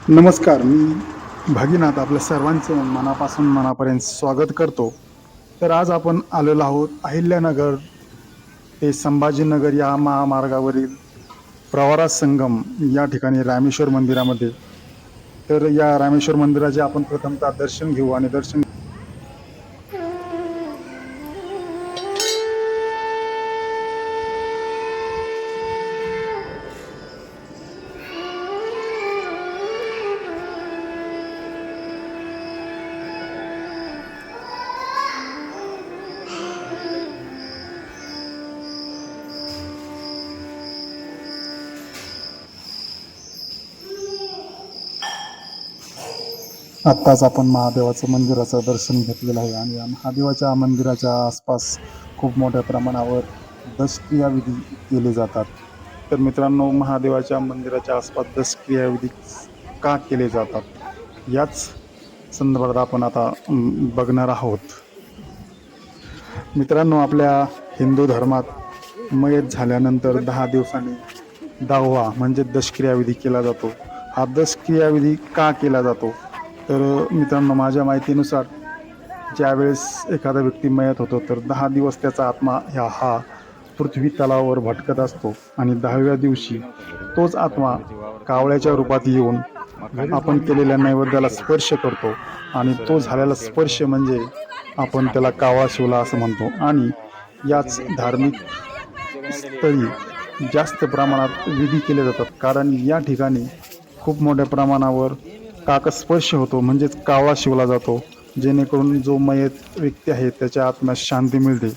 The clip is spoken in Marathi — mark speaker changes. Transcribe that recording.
Speaker 1: नमस्कार, मी भगीनाथ आपल्या सर्वांचे मनापासून मनापर्यंत स्वागत करतो. तर आज आपण आलेलो आहोत अहिल्यानगर ते संभाजीनगर या महामार्गावरील प्रवरा संगम या ठिकाणी रामेश्वर मंदिरामध्ये. तर या रामेश्वर मंदिराचे आपण प्रथमतः दर्शन घेऊ आणि दर्शन आत्ताच आपण महादेवाचं मंदिराचं दर्शन घेतलेलं आहे आणि या महादेवाच्या मंदिराच्या आसपास खूप मोठ्या प्रमाणावर दशक्रियाविधी केले जातात. तर मित्रांनो, महादेवाच्या मंदिराच्या आसपास दशक्रियाविधी का केले जातात याच संदर्भात आपण आता बघणार आहोत. मित्रांनो, आपल्या हिंदू धर्मात मयत झाल्यानंतर 10 दिवसांनी 10वा म्हणजे दशक्रियाविधी केला जातो. हा दशक्रियाविधी का केला जातो? तर मित्रांनो, माझ्या माहितीनुसार ज्यावेळेस एखादा व्यक्ती मयत होतो तर 10 दिवस त्याचा आत्मा हा पृथ्वी तलावावर भटकत असतो आणि 10व्या दिवशी तोच आत्मा कावळ्याच्या रूपात येऊन आपण केलेल्या नैवेद्याला स्पर्श करतो आणि तो झालेला स्पर्श म्हणजे आपण त्याला कावळा शिवला असं म्हणतो. आणि याच धार्मिक स्थळी जास्त प्रमाणात विधी केले जातात, कारण या ठिकाणी खूप मोठ्या प्रमाणावर काकस्पर्श होतो, म्हणजेच कावळा शिवला जातो, जेणेकरून जो मयत व्यक्ती आहे त्याच्या आत्म्यास शांती मिळते.